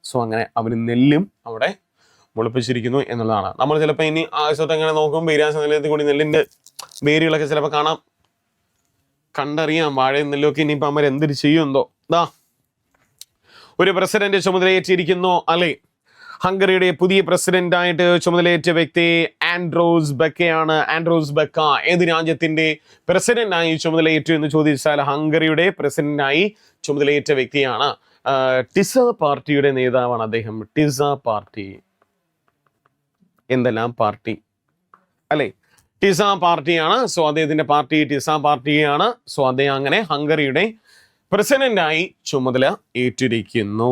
സോ അങ്ങനെ അവർ നെല്ലും അവിടെ മുളപ്പിച്ചിരിക്കുന്നു എന്നുള്ളതാണ്. നമ്മൾ ചിലപ്പോൾ ഇനി ആകാശത്ത് അങ്ങനെ നോക്കും, ബഹിരാകാശ നിലയത്തിൽ കൂടി നെല്ലിന്റെ വേരുകളൊക്കെ ചിലപ്പോൾ കണ്ടറിയാം. വാഴയും നെല്ലൊക്കെ ഇനിയിപ്പോൾ അവർ എന്തിന് ചെയ്യുമെന്തോ. ഒരു പ്രസിഡന്റ് ചുമതലയേറ്റിരിക്കുന്നു അല്ലെ. ഹംഗറിയുടെ പുതിയ പ്രസിഡന്റായിട്ട് ചുമതലയേറ്റ വ്യക്തി ആൻഡ്രോസ് ബെക്കയാണ്. ആൻഡ്രോസ് ബെക്ക ഏത് രാജ്യത്തിന്റെ പ്രസിഡന്റായി ചുമതലയേറ്റു എന്ന് ചോദിച്ചാൽ ഹംഗറിയുടെ പ്രസിഡന്റായി ചുമതലയേറ്റ വ്യക്തിയാണ്. ടിസ പാർട്ടിയുടെ നേതാവാണ് അദ്ദേഹം. ടിസ പാർട്ടി, എന്തെല്ലാം പാർട്ടി അല്ലെ, ടിസ പാർട്ടിയാണ്. സോ അദ്ദേഹത്തിന്റെ പാർട്ടി ടിസ പാർട്ടിയാണ്. സോ അദ്ദേഹം അങ്ങനെ ഹംഗറിയുടെ പ്രസിഡന്റായി ചുമതല ഏറ്റിരിക്കുന്നു.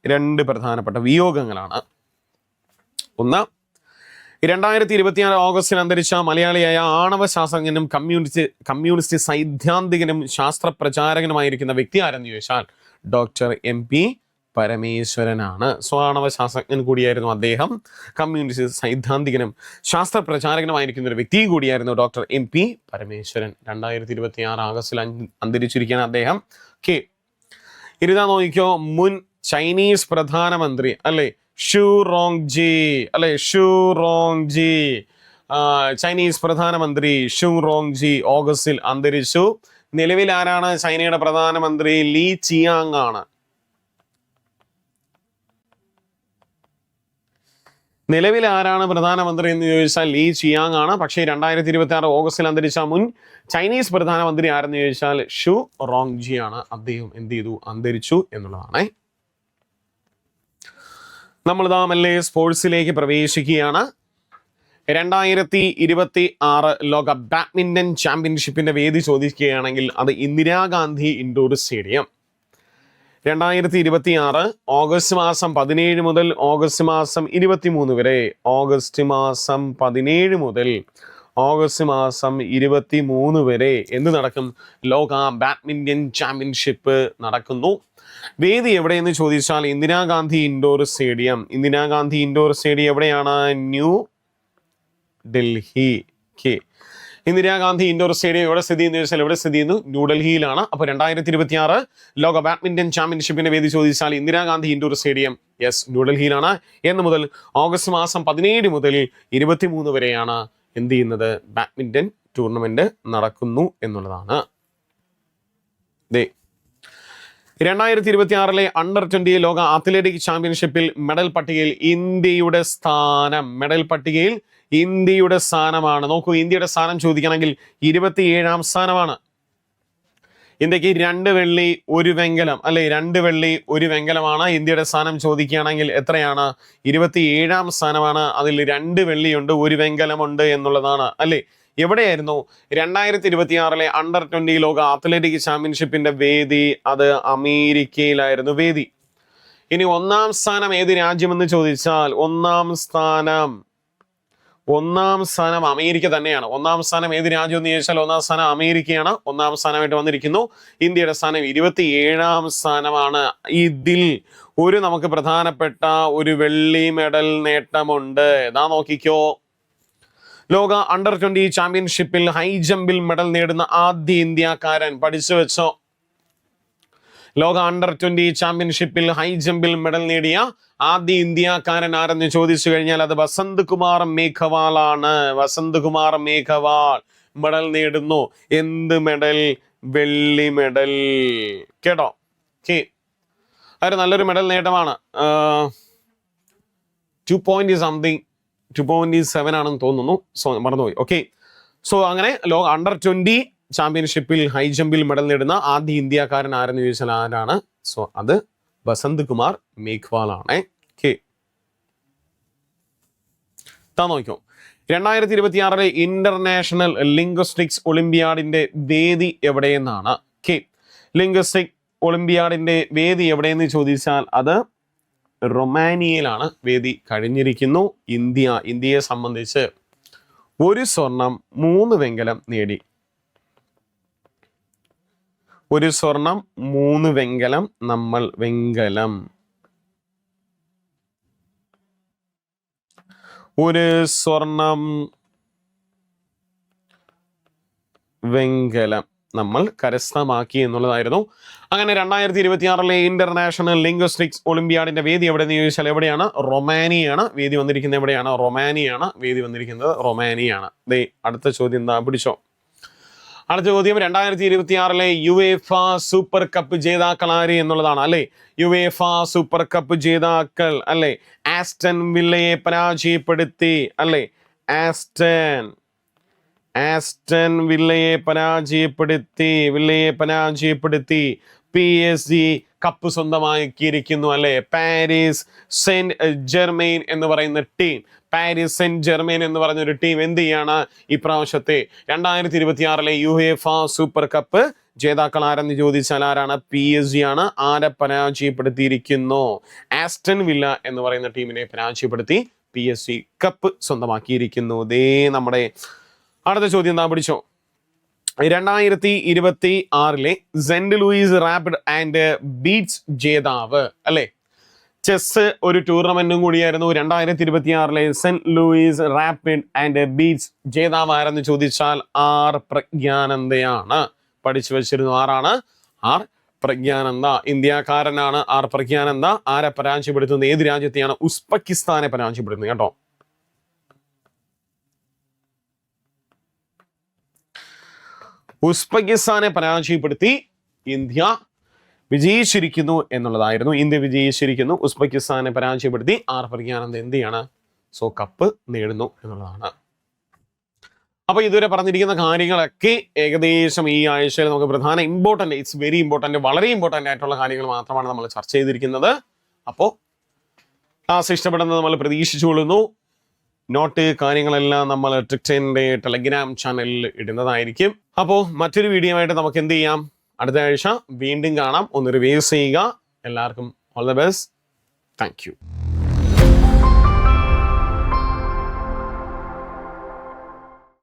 രണ്ട് പ്രധാനപ്പെട്ട വിയോഗങ്ങളാണ്. ഒന്ന്, 2024 ഓഗസ്റ്റിൽ അന്തരിച്ച മലയാളിയായ ആണവ ശാസ്ത്രജ്ഞനും കമ്മ്യൂണിസ്റ്റ് സൈദ്ധാന്തികനും ശാസ്ത്ര പ്രചാരകനുമായിരിക്കുന്ന വ്യക്തി ആരെന്ന് ചോദിച്ചാൽ ഡോക്ടർ MP പരമേശ്വരനാണ്. ആണവ ശാസ്ത്രജ്ഞൻ കൂടിയായിരുന്നു അദ്ദേഹം. കമ്മ്യൂണിസ്റ്റ് സൈദ്ധാന്തികനും ശാസ്ത്ര പ്രചാരകനുമായിരിക്കുന്ന ഒരു വ്യക്തി കൂടിയായിരുന്നു ഡോക്ടർ MP പരമേശ്വരൻ. 2026 ഓഗസ്റ്റിൽ അന്തരിച്ചിരിക്കുകയാണ് അദ്ദേഹം. ഇരുതാ നോക്കിക്കോ, മുൻ ചൈനീസ് പ്രധാനമന്ത്രി അല്ലെ ഷു റോങ്ജി ചൈനീസ് പ്രധാനമന്ത്രി ഷു റോങ്ജി ഓഗസ്റ്റിൽ അന്തരിച്ചു. നിലവിൽ ആരാണ് ചൈനയുടെ പ്രധാനമന്ത്രി? ലീ ചിയാങ് ആണ്. നിലവിൽ ആരാണ് പ്രധാനമന്ത്രി എന്ന് ചോദിച്ചാൽ ലീ ചിയാങ് ആണ്. പക്ഷേ 2026 ഓഗസ്റ്റിൽ അന്തരിച്ച മുൻ ചൈനീസ് പ്രധാനമന്ത്രി ആരെന്ന് ചോദിച്ചാൽ ഷു റോങ്ജി ആണ്. അദ്ദേഹം എന്ത് ചെയ്തു? അന്തരിച്ചു എന്നുള്ളതാണ്. നമ്മൾ മെല്ലെ സ്പോർട്സിലേക്ക് പ്രവേശിക്കുകയാണ്. 2026 ലോക ബാഡ്മിന്റൺ ചാമ്പ്യൻഷിപ്പിന്റെ വേദി ചോദിക്കുകയാണെങ്കിൽ അത് ഇന്ദിരാഗാന്ധി ഇൻഡോർ സ്റ്റേഡിയം. 2026 ഓഗസ്റ്റ് മാസം 17 മുതൽ ഓഗസ്റ്റ് മാസം 23 വരെ, ഓഗസ്റ്റ് മാസം 17 മുതൽ ഓഗസ്റ്റ് മാസം 23 വരെ എന്ത് നടക്കും? ലോക ബാഡ്മിന്റൺ ചാമ്പ്യൻഷിപ്പ് നടക്കുന്നു. വേദി എവിടെയെന്ന് ചോദിച്ചാൽ Indira Gandhi indoor stadium. Indira Gandhi indoor stadium എവിടെയാണ്? New Delhi. Indira Gandhi indoor stadium എവിടെ സ്ഥിതി എന്ന് ചോദിച്ചാൽ എവിടെ സ്ഥിതി ചെയ്യുന്നു? ന്യൂഡൽഹിയിലാണ്. അപ്പോൾ 2026 ലോക ബാഡ്മിന്റൺ ചാമ്പ്യൻഷിപ്പിന്റെ വേദി ചോദിച്ചാൽ ഇന്ദിരാഗാന്ധി ഇൻഡോർ സ്റ്റേഡിയം ന്യൂഡൽഹിയിലാണ്. എന്ന് മുതൽ ഓഗസ്റ്റ് മാസം 17 മുതൽ 23 വരെയാണ് എന്ത് ചെയ്യുന്നത്? ബാഡ്മിന്റൺ ടൂർണമെന്റ് നടക്കുന്നു എന്നുള്ളതാണ്. 2026 അണ്ടർ 20 ലോക അത്ലറ്റിക് ചാമ്പ്യൻഷിപ്പിൽ മെഡൽ പട്ടികയിൽ ഇന്ത്യയുടെ സ്ഥാനമാണ്. നോക്കൂ, ഇന്ത്യയുടെ സ്ഥാനം ചോദിക്കണമെങ്കിൽ 27ാം സ്ഥാനമാണ്. ഇന്ത്യക്ക് 2 വെള്ളി 1 വെങ്കലം അല്ലെ, 2 വെള്ളി 1 വെങ്കലമാണ്. ഇന്ത്യയുടെ സ്ഥാനം ചോദിക്കുകയാണെങ്കിൽ എത്രയാണ്? 27ാം സ്ഥാനമാണ്. അതിൽ 2 വെള്ളിയുണ്ട്, 1 വെങ്കലമുണ്ട് എന്നുള്ളതാണ് അല്ലെ. എവിടെയായിരുന്നു 2026 അണ്ടർ 20 ലോക അത്ലറ്റിക് ചാമ്പ്യൻഷിപ്പിന്റെ വേദി? അത് അമേരിക്കയിലായിരുന്നു വേദി. ഇനി 1ാം സ്ഥാനം ഏത് രാജ്യമെന്ന് ചോദിച്ചാൽ ഒന്നാം സ്ഥാനം അമേരിക്ക തന്നെയാണ്. 1ാം സ്ഥാനം ഏത് രാജ്യം എന്ന് ചോദിച്ചാൽ 1ാം സ്ഥാനം അമേരിക്കയാണ്. 1ാം സ്ഥാനമായിട്ട് വന്നിരിക്കുന്നു. ഇന്ത്യയുടെ സ്ഥാനം 27ാം സ്ഥാനമാണ്. ഇതിൽ നമുക്ക് പ്രധാനപ്പെട്ട ഒരു വെള്ളി മെഡൽ നേട്ടമുണ്ട്. നോക്കിക്കോ, ലോക അണ്ടർ 20 ചാമ്പ്യൻഷിപ്പിൽ ഹൈ ജമ്പിൽ മെഡൽ നേടുന്ന ആദ്യ ഇന്ത്യക്കാരൻ. പഠിച്ചു വെച്ചോ, ലോക അണ്ടർ 20 ചാമ്പ്യൻഷിപ്പിൽ ഹൈ ജമ്പിൽ മെഡൽ നേടിയ ആദ്യ ഇന്ത്യക്കാരൻ ആരെന്ന് ചോദിച്ചു കഴിഞ്ഞാൽ അത് വസന്ത് കുമാർ മേഘവാൾ ആണ്. വസന്ത് കുമാർ മേഘവാൾ മെഡൽ നേടുന്നു. എന്ത് മെഡൽ? വെള്ളി മെഡൽ. കേട്ടോ, അത് നല്ലൊരു മെഡൽ നേട്ടമാണ്. 2.7 ആണെന്ന് തോന്നുന്നു. മറന്നുപോയി. അങ്ങനെ ലോക അണ്ടർ 20 ചാമ്പ്യൻഷിപ്പിൽ ഹൈ ജമ്പിൽ മെഡൽ നേടുന്ന ആദ്യ ഇന്ത്യക്കാരൻ ആരെന്ന് ചോദിച്ചാൽ ആരാണ്? അത് വസന്ത് കുമാർ മേഘ്വാൾ ആണ്. നോക്കിയോ, 2026 ഇന്റർനാഷണൽ ലിംഗ്വിസ്റ്റിക്സ് ഒളിമ്പിയാഡിന്റെ വേദി എവിടെയെന്നാണ്. ലിംഗ്വിസ്റ്റിക് ഒളിമ്പിയാഡിന്റെ വേദി എവിടെയെന്ന് ചോദിച്ചാൽ അത് റൊമാനിയയിലാണ് വേദി കഴിഞ്ഞിരിക്കുന്നു. ഇന്ത്യയെ സംബന്ധിച്ച് 1 സ്വർണം 3 വെങ്കലം നേടി. 1 സ്വർണം 3 വെങ്കലം. നമ്മൾ വെങ്കലം. 1 സ്വർണം വെങ്കലം നമ്മൾ കരസ്ഥമാക്കി എന്നുള്ളതായിരുന്നു. അങ്ങനെ 2026 ഇന്റർനാഷണൽ ലിംഗ്വിസ്റ്റിക്സ് ഒളിമ്പിയാഡിന്റെ വേദി എവിടെയെന്ന് ചോദിച്ചാൽ എവിടെയാണ്? റൊമാനിയാണ്. വേദി വന്നിരിക്കുന്നത് എവിടെയാണ്? റൊമാനിയാണ്. വേദി വന്നിരിക്കുന്നത് റൊമാനിയാണ്. അടുത്ത ചോദ്യം എന്താ? പിടിച്ചോ. അടുത്ത ചോദ്യം 2026 യുവേഫ സൂപ്പർ കപ്പ് ജേതാക്കൾ ആര് എന്നുള്ളതാണ് അല്ലെ. യുവേഫ സൂപ്പർ കപ്പ് ജേതാക്കൾ അല്ലെ ആസ്റ്റൺ വില്ലയെ പരാജയപ്പെടുത്തി അല്ലെ. ആസ്റ്റൺ വില്ലയെ പരാജയപ്പെടുത്തി PSG കപ്പ് സ്വന്തമാക്കിയിരിക്കുന്നു അല്ലെ. പാരീസ് സെന്റ് ജെർമെയിൻ എന്ന് പറയുന്ന ടീം എന്ന് പറഞ്ഞൊരു ടീം എന്ത് ചെയ്യാണ് ഇപ്രാവശ്യത്തെ 2026 യുവേഫ സൂപ്പർ കപ്പ് ജേതാക്കൾ ആരെന്ന് ചോദിച്ചാൽ ആരാണ്? PSG ആണ്. ആരെ പരാജയപ്പെടുത്തിയിരിക്കുന്നു? ആസ്റ്റൺ വില്ല എന്ന് പറയുന്ന ടീമിനെ പരാജയപ്പെടുത്തി PSG കപ്പ് സ്വന്തമാക്കിയിരിക്കുന്നു. ദേ നമ്മുടെ അടുത്ത ചോദ്യം എന്താ പിടിച്ചോ. 2026 Saint Louis rapid and blitz ജേതാവ് അല്ലെ. ചെസ് ഒരു ടൂർണമെന്റും കൂടിയായിരുന്നു. 2026 Saint Louis rapid and blitz ജേതാവ് ആരെന്ന് ചോദിച്ചാൽ ആർ പ്രഗ്യാനന്ദയാണ്. പഠിച്ചു വെച്ചിരുന്നു. ആരാണ്? ആർ പ്രഗ്യാനന്ദ. ഇന്ത്യക്കാരനാണ് ആർ പ്രഗ്യാനന്ദ. ആരെ പരാജയപ്പെടുത്തുന്നത്? ഏത് രാജ്യത്തെയാണ്? ഉസ്ബെക്കിസ്ഥാനെ പരാജയപ്പെടുത്തുന്നത് കേട്ടോ. ഉസ്ബെക്കിസ്ഥാനെ പരാജയപ്പെടുത്തി ഇന്ത്യ വിജയിച്ചിരിക്കുന്നു എന്നുള്ളതായിരുന്നു. ഇന്ത്യ വിജയിച്ചിരിക്കുന്നു. ഉസ്ബെക്കിസ്ഥാനെ പരാജയപ്പെടുത്തി ആർ പ്രഗ്യാനന്ദ എന്ത് ചെയ്യാണ്? സോ കപ്പ് നേടുന്നു എന്നുള്ളതാണ്. അപ്പൊ ഇതുവരെ പറഞ്ഞിരിക്കുന്ന കാര്യങ്ങളൊക്കെ ഏകദേശം ഈ ആഴ്ചയിൽ നമുക്ക് ഇറ്റ്സ് വെരി ഇമ്പോർട്ടന്റ്, വളരെ ഇമ്പോർട്ടന്റ് ആയിട്ടുള്ള കാര്യങ്ങൾ മാത്രമാണ് നമ്മൾ ചർച്ച ചെയ്തിരിക്കുന്നത്. അപ്പോൾ ക്ലാസ് ഇഷ്ടപ്പെടുന്നത് നമ്മൾ പ്രതീക്ഷിച്ചുകൊള്ളുന്നു. നോട്ട് കാര്യങ്ങളെല്ലാം നമ്മൾ ട്രിക്ടന്റെ ടെലഗ്രാം ചാനലിൽ ഇടുന്നതായിരിക്കും. അപ്പോൾ മറ്റൊരു വീഡിയോ ആയിട്ട് നമുക്ക് എന്ത് ചെയ്യാം? അടുത്ത ആഴ്ച വീണ്ടും കാണാം. ഒന്ന് റിവൈസ് ചെയ്യുക. എല്ലാവർക്കും all the best. Thank you.